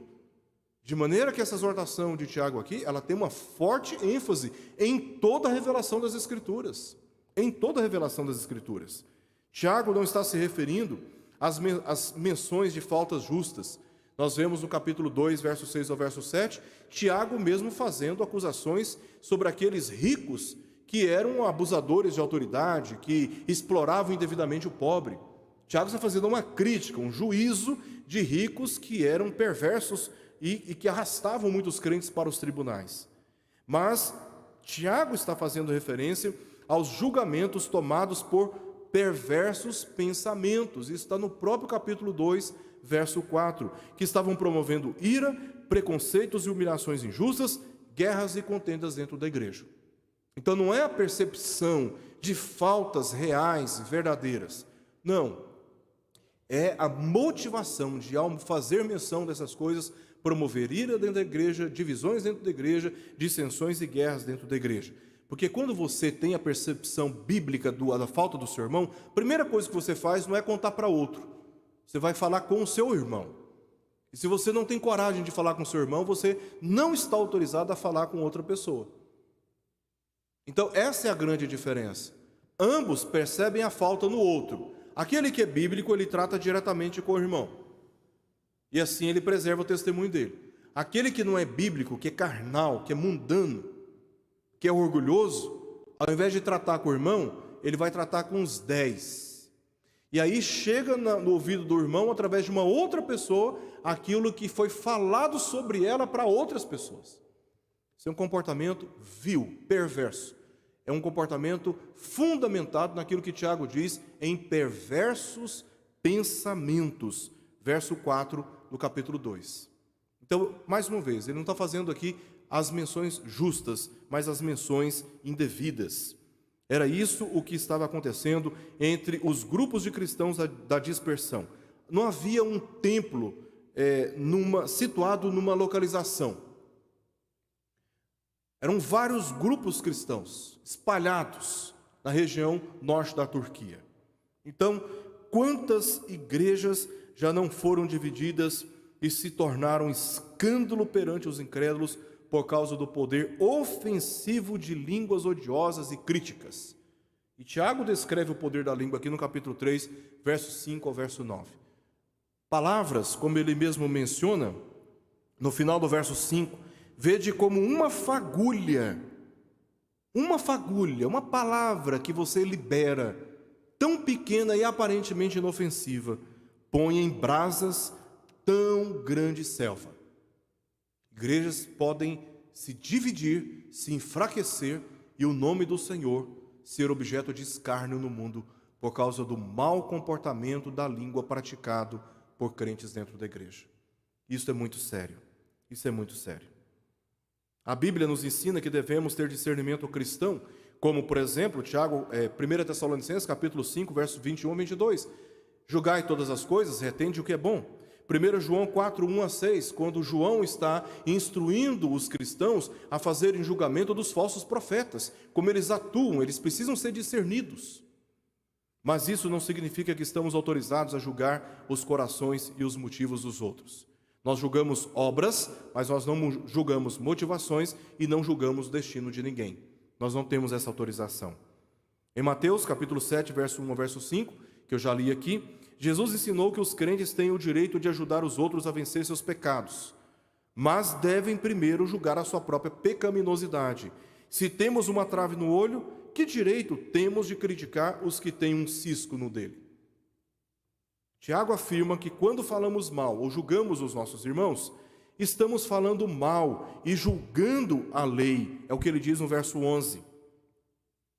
De maneira que essa exortação de Tiago aqui, ela tem uma forte ênfase em toda a revelação das Escrituras. Em toda a revelação das Escrituras. Tiago não está se referindo às menções de faltas justas. Nós vemos no capítulo 2, verso 6 ao verso 7, Tiago mesmo fazendo acusações sobre aqueles ricos que eram abusadores de autoridade, que exploravam indevidamente o pobre. Tiago está fazendo uma crítica, um juízo de ricos que eram perversos e que arrastavam muitos crentes para os tribunais. Mas Tiago está fazendo referência aos julgamentos tomados por perversos pensamentos. Isso está no próprio capítulo 2, verso 4, que estavam promovendo ira, preconceitos e humilhações injustas, guerras e contendas dentro da igreja. Então não é a percepção de faltas reais, verdadeiras. Não. É a motivação de, ao fazer menção dessas coisas, promover ira dentro da igreja, divisões dentro da igreja, dissensões e guerras dentro da igreja. Porque quando você tem a percepção bíblica da falta do seu irmão, a primeira coisa que você faz não é contar para outro. Você vai falar com o seu irmão. E se você não tem coragem de falar com o seu irmão, você não está autorizado a falar com outra pessoa. Então, essa é a grande diferença. Ambos percebem a falta no outro. Aquele que é bíblico, ele trata diretamente com o irmão. E assim ele preserva o testemunho dele. Aquele que não é bíblico, que é carnal, que é mundano, que é orgulhoso, ao invés de tratar com o irmão, ele vai tratar com os 10. E aí chega no ouvido do irmão, através de uma outra pessoa, aquilo que foi falado sobre ela para outras pessoas. Isso é um comportamento vil, perverso. É um comportamento fundamentado naquilo que Tiago diz em perversos pensamentos. Verso 4 do capítulo 2. Então, mais uma vez, ele não está fazendo aqui as menções justas, mas as menções indevidas. Era isso o que estava acontecendo entre os grupos de cristãos da dispersão. Não havia um templo situado numa localização. Eram vários grupos cristãos espalhados na região norte da Turquia. Então, quantas igrejas já não foram divididas e se tornaram escândalo perante os incrédulos por causa do poder ofensivo de línguas odiosas e críticas. E Tiago descreve o poder da língua aqui no capítulo 3, verso 5 ao verso 9. Palavras, como ele mesmo menciona, no final do verso 5, vede como uma fagulha, uma palavra que você libera, tão pequena e aparentemente inofensiva, põe em brasas tão grande selva. Igrejas podem se dividir, se enfraquecer e o nome do Senhor ser objeto de escárnio no mundo por causa do mau comportamento da língua praticado por crentes dentro da igreja. Isso é muito sério. Isso é muito sério. A Bíblia nos ensina que devemos ter discernimento cristão, como, por exemplo, 1 Tessalonicenses, capítulo 5, versos 21 e 22. Julgai todas as coisas, retende o que é bom. 1 João 4, 1 a 6, quando João está instruindo os cristãos a fazerem julgamento dos falsos profetas, como eles atuam, eles precisam ser discernidos. Mas isso não significa que estamos autorizados a julgar os corações e os motivos dos outros. Nós julgamos obras, mas nós não julgamos motivações e não julgamos o destino de ninguém. Nós não temos essa autorização. Em Mateus, capítulo 7, verso 1 ao verso 5, que eu já li aqui, Jesus ensinou que os crentes têm o direito de ajudar os outros a vencer seus pecados, mas devem primeiro julgar a sua própria pecaminosidade. Se temos uma trave no olho, que direito temos de criticar os que têm um cisco no dele? Tiago afirma que quando falamos mal ou julgamos os nossos irmãos, estamos falando mal e julgando a lei, é o que ele diz no verso 11,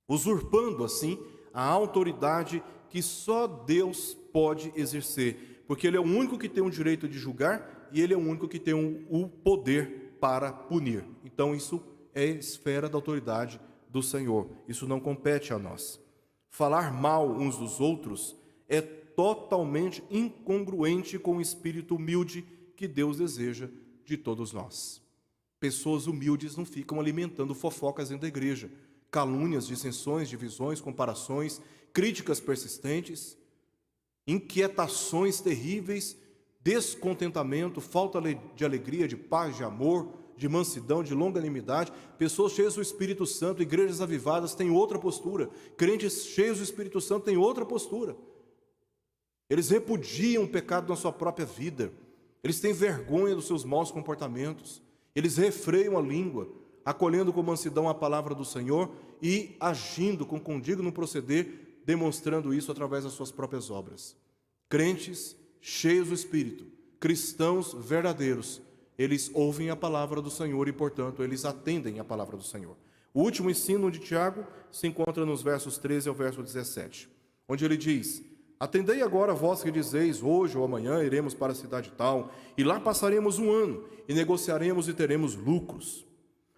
usurpando assim a autoridade que só Deus pode exercer, porque Ele é o único que tem o direito de julgar e Ele é o único que tem o poder para punir. Então isso é esfera da autoridade do Senhor, isso não compete a nós. Falar mal uns dos outros é totalmente incongruente com o espírito humilde que Deus deseja de todos nós. Pessoas humildes não ficam alimentando fofocas dentro da igreja, calúnias, dissensões, divisões, comparações, críticas persistentes, inquietações terríveis, descontentamento, falta de alegria, de paz, de amor, de mansidão, de longanimidade. Pessoas cheias do Espírito Santo, igrejas avivadas têm outra postura, crentes cheios do Espírito Santo têm outra postura. Eles repudiam o pecado na sua própria vida, eles têm vergonha dos seus maus comportamentos, eles refreiam a língua, acolhendo com mansidão a palavra do Senhor e agindo com condigno proceder, demonstrando isso através das suas próprias obras. Crentes cheios do Espírito, cristãos verdadeiros, eles ouvem a palavra do Senhor e, portanto, eles atendem a palavra do Senhor. O último ensino de Tiago se encontra nos versos 13 ao verso 17, onde ele diz: atendei agora vós que dizeis, hoje ou amanhã iremos para a cidade tal, e lá passaremos um ano, e negociaremos e teremos lucros.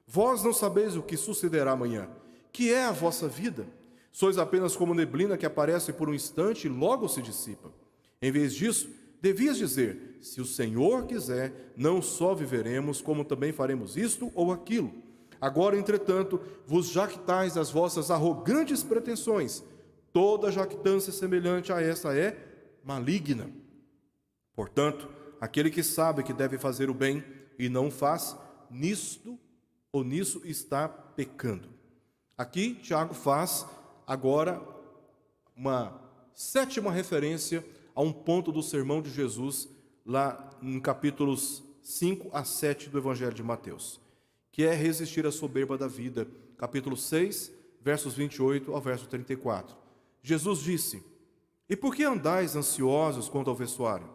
Vós não sabeis o que sucederá amanhã, que é a vossa vida. Sois apenas como neblina que aparece por um instante e logo se dissipa. Em vez disso, devias dizer, se o Senhor quiser, não só viveremos, como também faremos isto ou aquilo. Agora, entretanto, vos jactais das vossas arrogantes pretensões. Toda jactância semelhante a essa é maligna. Portanto, aquele que sabe que deve fazer o bem e não faz, nisto ou nisso está pecando. Aqui, Tiago faz agora uma sétima referência a um ponto do sermão de Jesus, lá em capítulos 5 a 7 do Evangelho de Mateus, que é resistir à soberba da vida, capítulo 6, versos 28 ao verso 34. Jesus disse: e por que andais ansiosos quanto ao vestuário?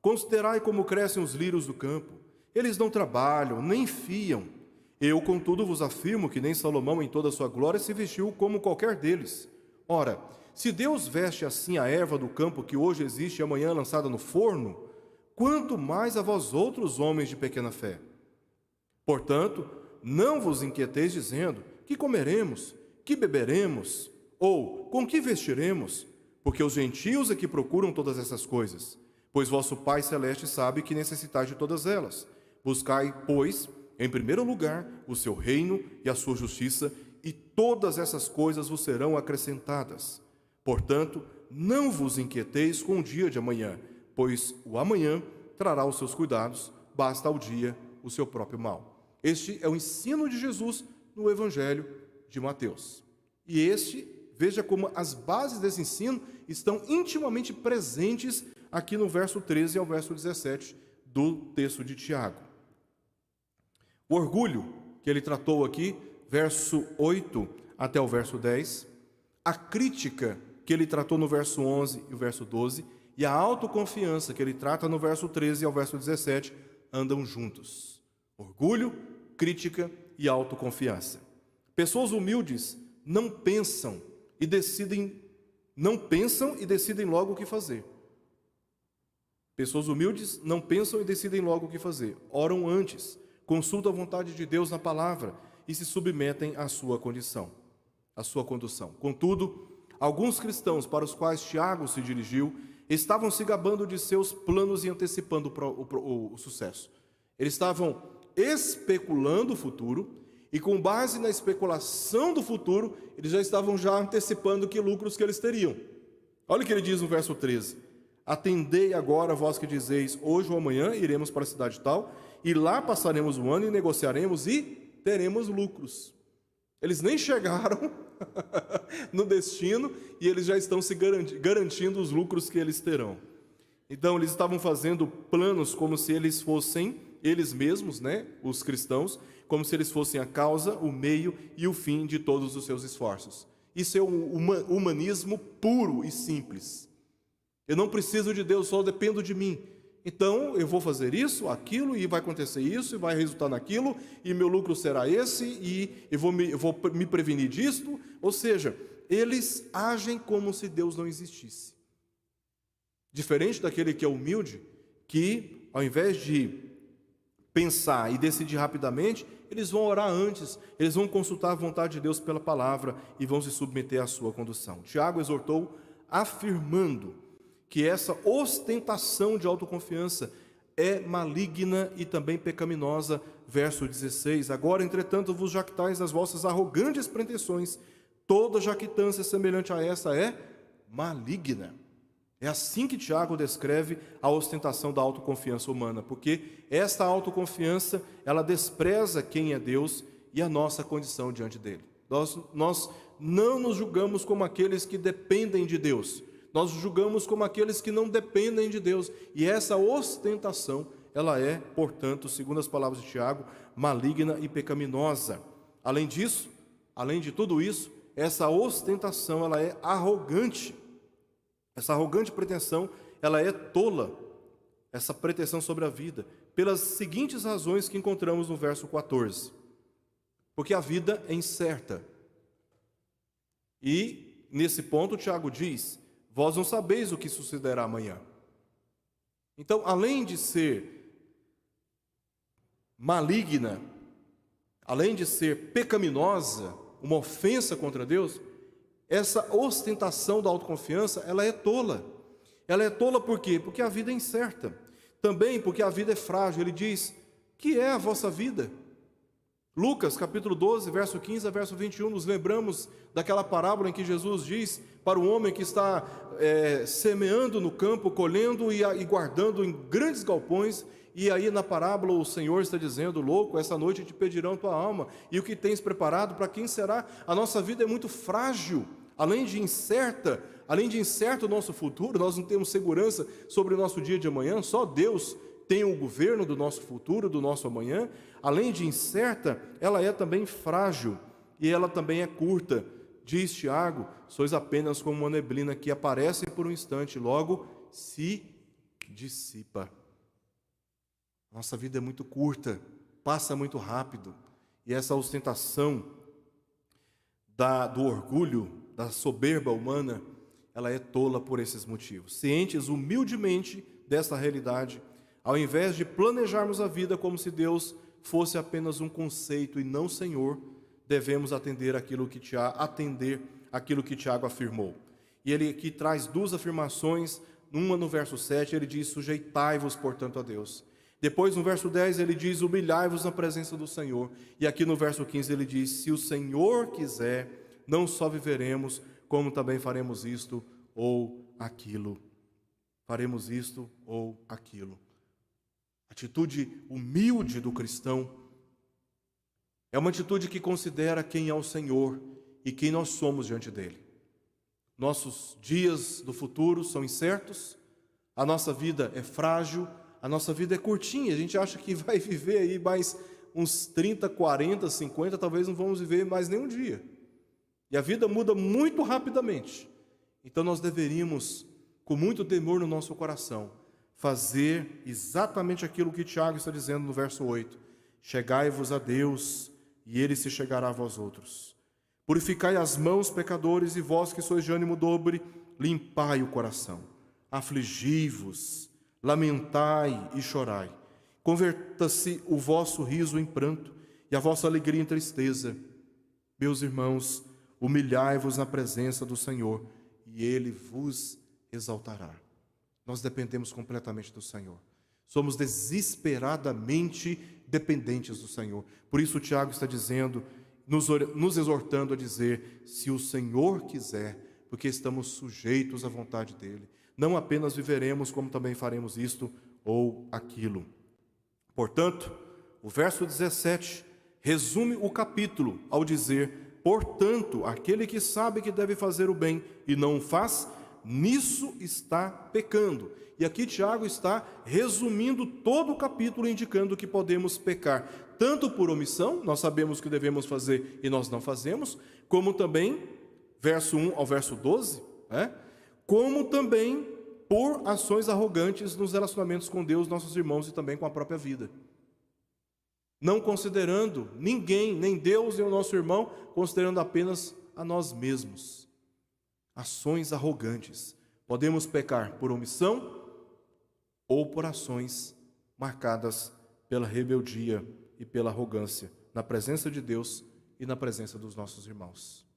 Considerai como crescem os lírios do campo, eles não trabalham, nem fiam. Eu, contudo, vos afirmo que nem Salomão em toda a sua glória se vestiu como qualquer deles. Ora, se Deus veste assim a erva do campo que hoje existe e amanhã lançada no forno, quanto mais a vós outros, homens de pequena fé. Portanto, não vos inquieteis dizendo, que comeremos, que beberemos, ou com que vestiremos? Porque os gentios é que procuram todas essas coisas, pois vosso Pai Celeste sabe que necessitais de todas elas. Buscai, pois, em primeiro lugar, o seu reino e a sua justiça, e todas essas coisas vos serão acrescentadas. Portanto, não vos inquieteis com o dia de amanhã, pois o amanhã trará os seus cuidados, basta ao dia o seu próprio mal. Este é o ensino de Jesus no Evangelho de Mateus. E veja como as bases desse ensino estão intimamente presentes aqui no verso 13 ao verso 17 do texto de Tiago. O orgulho que ele tratou aqui, verso 8 até o verso 10, a crítica que ele tratou no verso 11 e o verso 12, e a autoconfiança que ele trata no verso 13 ao verso 17, andam juntos. Orgulho, crítica e autoconfiança. Pessoas humildes não pensam e decidem logo o que fazer. Pessoas humildes não pensam e decidem logo o que fazer. Oram antes, consultam a vontade de Deus na palavra e se submetem à sua condição, à sua condução. Contudo, alguns cristãos para os quais Tiago se dirigiu estavam se gabando de seus planos e antecipando o sucesso. Eles estavam especulando o futuro e, com base na especulação do futuro, eles já estavam antecipando que lucros que eles teriam. Olha o que ele diz no verso 13: atendei agora vós que dizeis, hoje ou amanhã iremos para a cidade tal, e lá passaremos um ano e negociaremos e teremos lucros. Eles nem chegaram no destino e eles já estão se garantindo os lucros que eles terão. Então, eles estavam fazendo planos como se eles fossem, eles mesmos, os cristãos, como se eles fossem a causa, o meio e o fim de todos os seus esforços. Isso é um humanismo puro e simples. Eu não preciso de Deus, só dependo de mim. então eu vou fazer isso, aquilo, e vai acontecer isso, e vai resultar naquilo, e meu lucro será esse, e eu vou me prevenir disto. Ou seja, eles agem como se Deus não existisse. Diferente daquele que é humilde, que ao invés de pensar e decidir rapidamente, eles vão orar antes, eles vão consultar a vontade de Deus pela palavra e vão se submeter à sua condução. Tiago exortou afirmando que essa ostentação de autoconfiança é maligna e também pecaminosa. Verso 16: agora, entretanto, vos jactais das vossas arrogantes pretensões, toda jactância semelhante a essa é maligna. É assim que Tiago descreve a ostentação da autoconfiança humana, porque esta autoconfiança, ela despreza quem é Deus e a nossa condição diante dele. Nós não nos julgamos como aqueles que dependem de Deus, nós nos julgamos como aqueles que não dependem de Deus, e essa ostentação, ela é, portanto, segundo as palavras de Tiago, maligna e pecaminosa. Além disso, além de tudo isso, essa ostentação, ela é arrogante. Essa arrogante pretensão, ela é tola, essa pretensão sobre a vida, pelas seguintes razões que encontramos no verso 14. Porque a vida é incerta. E, nesse ponto, Tiago diz: vós não sabeis o que sucederá amanhã. Então, além de ser maligna, além de ser pecaminosa, uma ofensa contra Deus, essa ostentação da autoconfiança, ela é tola. Ela é tola por quê? Porque a vida é incerta. Também porque a vida é frágil. Ele diz: que é a vossa vida? Lucas, capítulo 12, verso 15 a verso 21, nos lembramos daquela parábola em que Jesus diz para o homem que está semeando no campo, colhendo e guardando em grandes galpões. E aí na parábola o Senhor está dizendo: louco, essa noite te pedirão tua alma, e o que tens preparado, para quem será? A nossa vida é muito frágil, além de incerto o nosso futuro, nós não temos segurança sobre o nosso dia de amanhã, só Deus tem o governo do nosso futuro, do nosso amanhã. Além de incerta, ela é também frágil, e ela também é curta. Diz Tiago: sois apenas como uma neblina que aparece por um instante, logo se dissipa. Nossa vida é muito curta, passa muito rápido, e essa ostentação do orgulho, da soberba humana, ela é tola por esses motivos. Cientes humildemente dessa realidade, ao invés de planejarmos a vida como se Deus fosse apenas um conceito e não Senhor, devemos atender aquilo que Tiago afirmou. E ele aqui traz duas afirmações, uma no verso 7, ele diz: sujeitai-vos, portanto, a Deus. Depois, no verso 10, ele diz: humilhai-vos na presença do Senhor. E aqui no verso 15 ele diz: se o Senhor quiser, não só viveremos, como também faremos isto ou aquilo. Faremos isto ou aquilo. A atitude humilde do cristão é uma atitude que considera quem é o Senhor e quem nós somos diante dele. Nossos dias do futuro são incertos, a nossa vida é frágil, a nossa vida é curtinha, a gente acha que vai viver aí mais uns 30, 40, 50, talvez não vamos viver mais nenhum dia. E a vida muda muito rapidamente. Então nós deveríamos, com muito temor no nosso coração, fazer exatamente aquilo que Tiago está dizendo no verso 8. Chegai-vos a Deus, e Ele se chegará a vós outros. Purificai as mãos, pecadores, e vós que sois de ânimo dobre, limpai o coração. Afligi-vos, lamentai e chorai. Converta-se o vosso riso em pranto e a vossa alegria em tristeza. Meus irmãos, humilhai-vos na presença do Senhor e Ele vos exaltará. Nós dependemos completamente do Senhor. Somos desesperadamente dependentes do Senhor. Por isso o Tiago está dizendo, nos exortando a dizer: se o Senhor quiser, porque estamos sujeitos à vontade dEle. Não apenas viveremos, como também faremos isto ou aquilo. Portanto, o verso 17 resume o capítulo ao dizer: portanto, aquele que sabe que deve fazer o bem e não o faz, nisso está pecando. E aqui Tiago está resumindo todo o capítulo, indicando que podemos pecar, tanto por omissão, nós sabemos que devemos fazer e nós não fazemos, como também, verso 1 ao verso 12, como também por ações arrogantes nos relacionamentos com Deus, nossos irmãos e também com a própria vida. Não considerando ninguém, nem Deus, nem o nosso irmão, considerando apenas a nós mesmos. Ações arrogantes. Podemos pecar por omissão ou por ações marcadas pela rebeldia e pela arrogância, na presença de Deus e na presença dos nossos irmãos.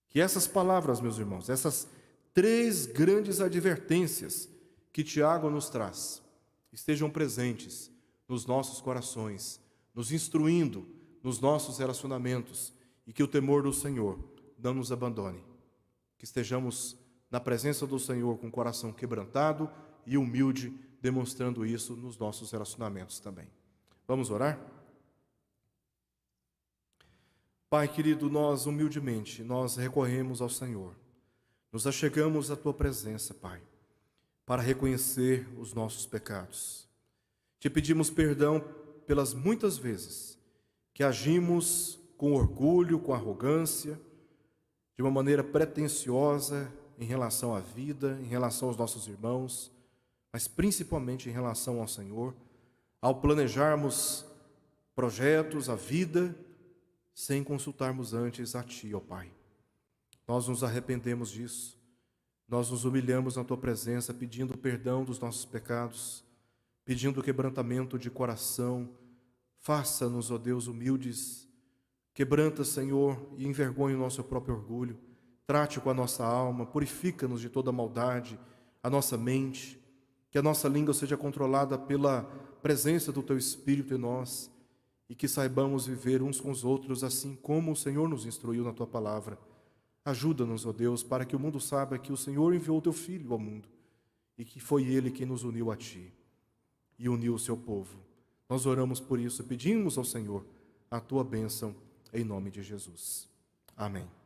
Que essas palavras, meus irmãos, essas 3 grandes advertências que Tiago nos traz, estejam presentes nos nossos corações, nos instruindo nos nossos relacionamentos, e que o temor do Senhor não nos abandone. Que estejamos na presença do Senhor com o coração quebrantado e humilde, demonstrando isso nos nossos relacionamentos também. Vamos orar? Pai querido, nós humildemente, nós recorremos ao Senhor. Nos achegamos à Tua presença, Pai, para reconhecer os nossos pecados. Te pedimos perdão pelas muitas vezes que agimos com orgulho, com arrogância, de uma maneira pretensiosa em relação à vida, em relação aos nossos irmãos, mas principalmente em relação ao Senhor, ao planejarmos projetos, a vida, sem consultarmos antes a Ti, ó Pai. Nós nos arrependemos disso, nós nos humilhamos na Tua presença, pedindo perdão dos nossos pecados, pedindo quebrantamento de coração. Faça-nos, ó Deus, humildes. Quebranta, Senhor, e envergonhe o nosso próprio orgulho. Trate com a nossa alma, purifica-nos de toda maldade, a nossa mente, que a nossa língua seja controlada pela presença do Teu Espírito em nós, e que saibamos viver uns com os outros, assim como o Senhor nos instruiu na Tua palavra. Ajuda-nos, ó Deus, para que o mundo saiba que o Senhor enviou o Teu Filho ao mundo, e que foi Ele quem nos uniu a Ti, e uniu o Seu povo. Nós oramos por isso, pedimos ao Senhor a Tua bênção, em nome de Jesus. Amém.